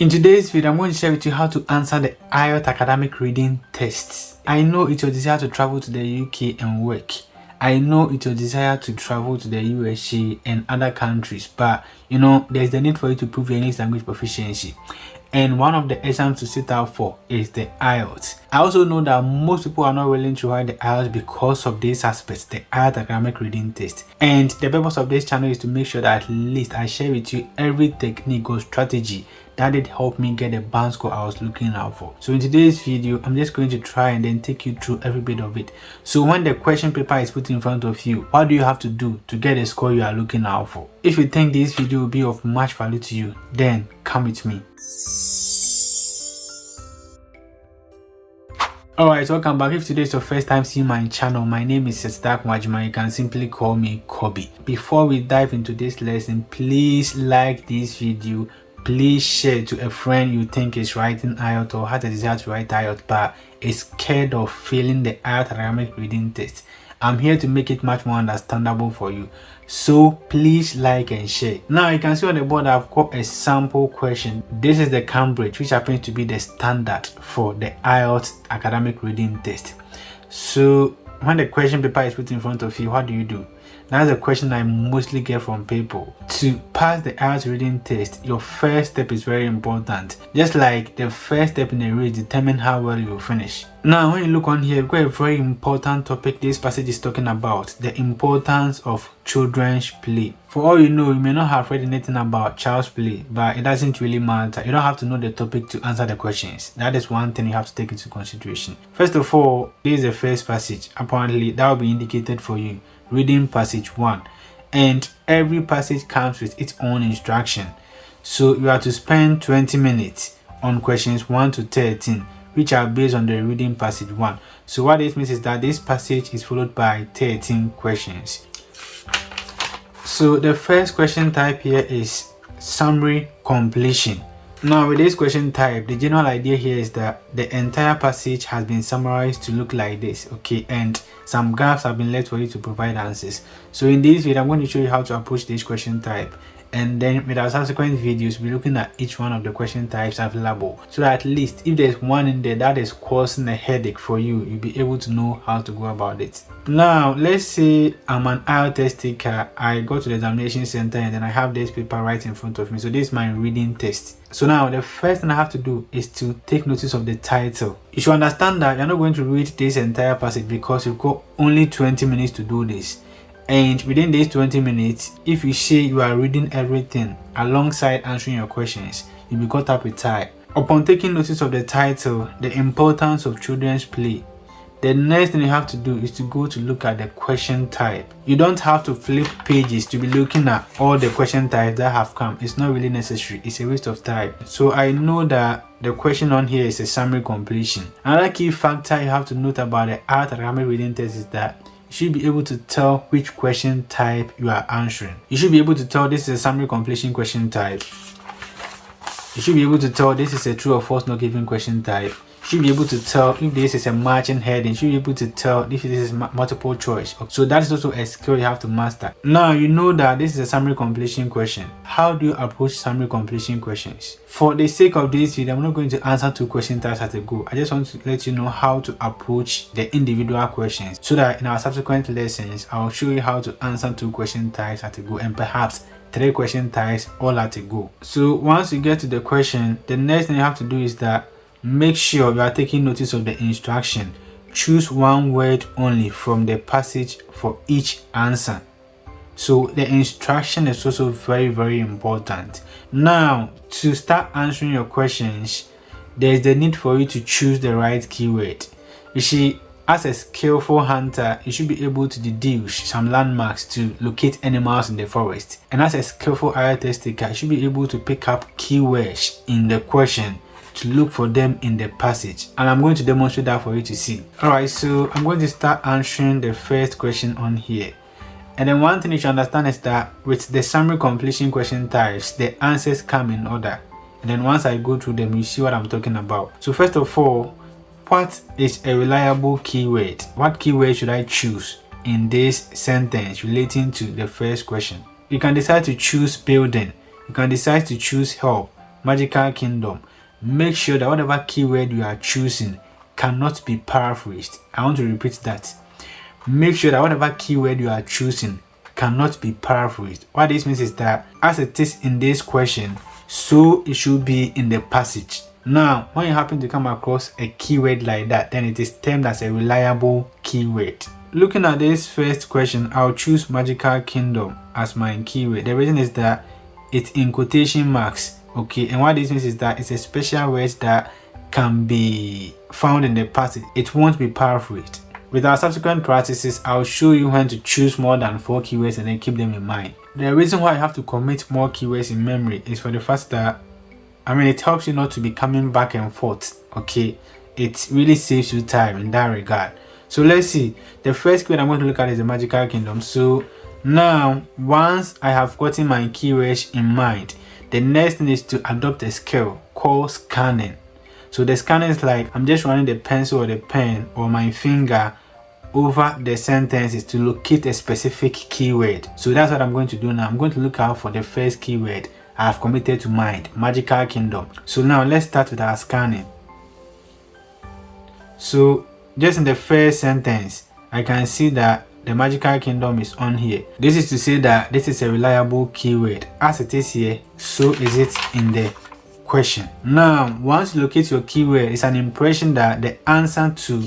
In today's video, I'm going to share with you how to answer the IELTS Academic Reading Test. I know it's your desire to travel to the UK and work. I know it's your desire to travel to the USA and other countries, but there's the need for you to prove your English language proficiency. And one of the exams to sit out for is the IELTS. I also know that most people are not willing to write the IELTS because of these aspects, the IELTS Academic Reading Test. And the purpose of this channel is to make sure that at least I share with you every technique or strategy that did help me get the band score I was looking out for. So in today's video, I'm just going to try and then take you through every bit of it. So when the question paper is put in front of you, what do you have to do to get the score you are looking out for? If you think this video will be of much value to you, then come with me. Alright, welcome back. If today is your first time seeing my channel, my name is Majima. You can simply call me Kobe. Before we dive into this lesson, please like this video. Please share to a friend you think is writing IELTS or has a desire to write IELTS but is scared of failing the IELTS Academic Reading Test. I'm here to make it much more understandable for you. So please like and share. Now you can see on the board I've got a sample question. This is the Cambridge, which happens to be the standard for the IELTS Academic Reading Test. So when the question paper is put in front of you, what do? That's a question I mostly get from people. To pass the IELTS reading test, your first step is very important. Just like the first step in a race determines how well you finish. Now, when you look on here, we've got a very important topic this passage is talking about, the importance of children's play. For all you know, you may not have read anything about child's play, but it doesn't really matter. You don't have to know the topic to answer the questions. That is one thing you have to take into consideration. First of all, this is the first passage. Apparently, that will be indicated for you. Reading passage 1, and every passage comes with its own instruction. So you have to spend 20 minutes on questions 1 to 13, which are based on the reading passage 1. So what this means is that this passage is followed by 13 questions. So the first question type here is summary completion. Now with this question type, the general idea here is that the entire passage has been summarized to look like this, okay, and some gaps have been left for you to provide answers. So in this video, I'm going to show you how to approach this question type, and then with our subsequent videos, we'll be looking at each one of the question types available, so that at least if there's one in there that is causing a headache for you, you'll be able to know how to go about it. Now let's say I'm an IELTS test taker. I go to the examination center and then I have this paper right in front of me. So this is my reading test. So now the first thing I have to do is to take notice of the title. You should understand that you're not going to read this entire passage because you've got only 20 minutes to do this. And within these 20 minutes, if you say you are reading everything alongside answering your questions, you'll be caught up with time. Upon taking notice of the title, the importance of children's play, the next thing you have to do is to go to look at the question type. You don't have to flip pages to be looking at all the question types that have come. It's not really necessary. It's a waste of time. So I know that the question on here is a summary completion. Another key factor you have to note about the IELTS Academic Reading Test is that you should be able to tell which question type you are answering. You should be able to tell this is a summary completion question type. You should be able to tell this is a true or false not given question type. You should be able to tell if this is a matching heading. You should be able to tell if this is multiple choice. So that is also a skill you have to master. Now you know that this is a summary completion question. How do you approach summary completion questions? For the sake of this video, I'm not going to answer 2 question types at a go. I just want to let you know how to approach the individual questions, so that in our subsequent lessons, I'll show you how to answer 2 question types at a go and perhaps 3 question types all at a go. So once you get to the question, the next thing you have to do is that make sure you are taking notice of the instruction. Choose one word only from the passage for each answer. So the instruction is also very important. Now to start answering your questions, there is the need for you to choose the right keyword. You see, as a skillful hunter, you should be able to deduce some landmarks to locate animals in the forest. And as a skillful IELTS test taker, you should be able to pick up keywords in the question to look for them in the passage, and I'm going to demonstrate that for you to see. Alright, so I'm going to start answering the first question on here. And then one thing you should understand is that with the summary completion question types, the answers come in order. And then once I go through them, you see what I'm talking about. So first of all, what is a reliable keyword? What keyword should I choose in this sentence relating to the first question? You can decide to choose building. You can decide to choose help. Magical Kingdom, make sure that whatever keyword you are choosing cannot be paraphrased. I want to repeat that. Make sure that whatever keyword you are choosing cannot be paraphrased. What this means is that as it is in this question, so it should be in the passage. Now, when you happen to come across a keyword like that, then it is termed as a reliable keyword. Looking at this first question, I'll choose Magical Kingdom as my keyword. The reason is that it's in quotation marks, okay? And what this means is that it's a special word that can be found in the passage. It won't be paraphrased. With our subsequent practices, I'll show you when to choose more than 4 keywords and then keep them in mind. The reason why I have to commit more keywords in memory is for the fact that, it helps you not to be coming back and forth, okay? It really saves you time in that regard. So let's see. The first keyword I'm going to look at is the Magical Kingdom. So now, once I have gotten my keywords in mind, the next thing is to adopt a skill called scanning. So the scanning is like I'm just running the pencil or the pen or my finger over the sentences to locate a specific keyword. So that's what I'm going to do now. I'm going to look out for the first keyword I have committed to mind, Magical Kingdom. So now let's start with our scanning. So just in the first sentence, I can see that the Magical Kingdom is on here. This is to say that this is a reliable keyword. As it is here, so is it in the question. Now, once you locate your keyword, it's an impression that the answer to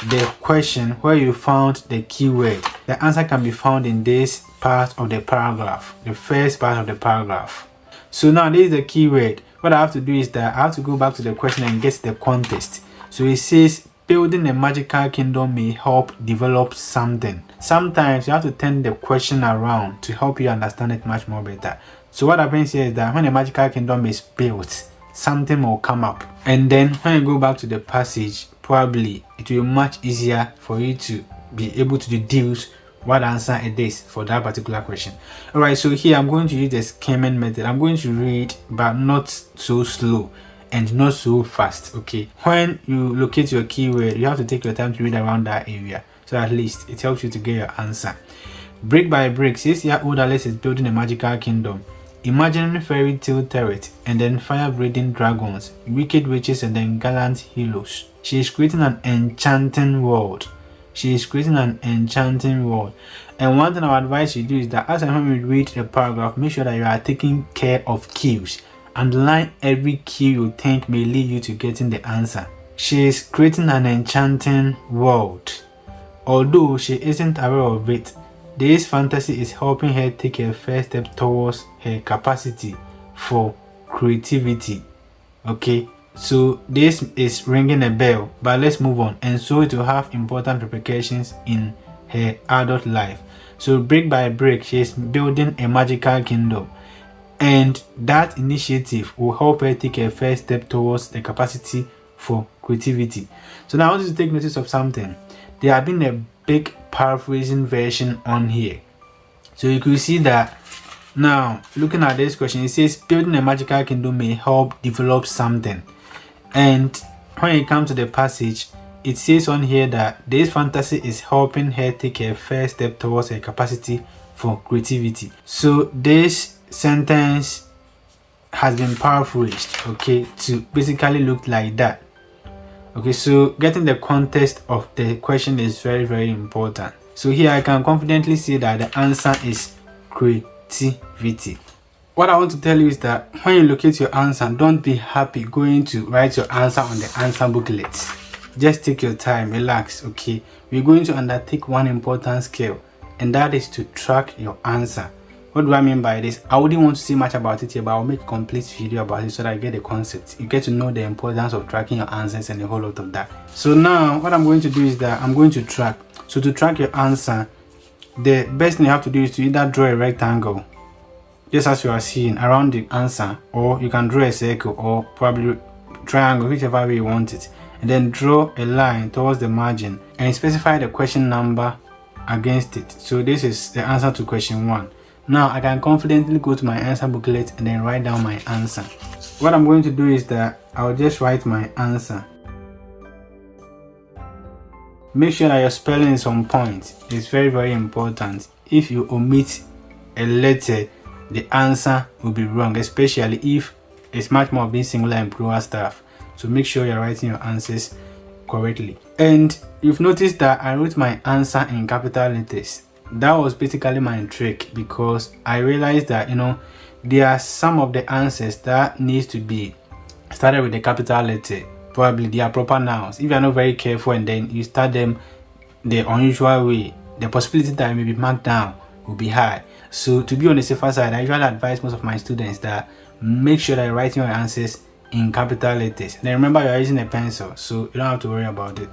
the question where you found the keyword, the answer can be found in this part of the paragraph, the first part of the paragraph. So now this is the keyword. What I have to do is that I have to go back to the question and get the context. So it says building a magical kingdom may help develop something. Sometimes you have to turn the question around to help you understand it much more better. So what happens here is that when a magical kingdom is built, something will come up. And then when you go back to the passage, probably it will be much easier for you to be able to deduce what answer it is for that particular question. Alright, so here I'm going to use the skimming method. I'm going to read, but not so slow and not so fast, okay? When you locate your keyword, you have to take your time to read around that area, so at least it helps you to get your answer. Brick by brick, 6-year-old Alice is building a magical kingdom, imagining fairy tale turret and then fire-breathing dragons, wicked witches and then gallant heroes. She is creating an enchanting world. And one thing I would advise you do is that as and when you read the paragraph, make sure that you are taking care of cues. Underline every cue you think may lead you to getting the answer. She is creating an enchanting world. Although she isn't aware of it, this fantasy is helping her take a first step towards her capacity for creativity. Okay, so this is ringing a bell, but let's move on. And so it will have important repercussions in her adult life. So brick by brick, she is building a magical kingdom. And that initiative will help her take a first step towards the capacity for creativity. So now I want you to take notice of something. There have been a big paraphrasing version on here. So you could see that now looking at this question, it says building a magical kingdom may help develop something. And when you come to the passage, it says on here that this fantasy is helping her take a first step towards her capacity for creativity. So this sentence has been paraphrased, okay, to basically look like that. Okay, so getting the context of the question is very, very important. So here I can confidently say that the answer is creativity. What I want to tell you is that when you locate your answer, don't be happy going to write your answer on the answer booklet. Just take your time, relax, okay? We're going to undertake one important skill, and that is to track your answer. What do I mean by this? I wouldn't want to say much about it here, but I'll make a complete video about it so that I get the concept. You get to know the importance of tracking your answers and a whole lot of that. So now what I'm going to do is that I'm going to track. So to track your answer, the best thing you have to do is to either draw a rectangle, just as you are seeing, around the answer, or you can draw a circle or probably triangle, whichever way you want it, and then draw a line towards the margin and specify the question number against it. So this is the answer to question 1. Now I can confidently go to my answer booklet and then write down my answer. What I'm going to do is that I'll just write my answer. Make sure that your spelling is on point. It's very, very important. If you omit a letter, the answer will be wrong, especially if it's much more of being singular and plural stuff. So make sure you're writing your answers correctly. And you've noticed that I wrote my answer in capital letters. That was basically my trick, because I realized that there are some of the answers that needs to be started with the capital letter. Probably they are proper nouns. If you are not very careful and then you start them the unusual way, the possibility that it may be marked down will be high. So to be on the safer side, I usually advise most of my students that make sure that you're writing your answers in capital letters. Then remember, you're using a pencil, so you don't have to worry about it.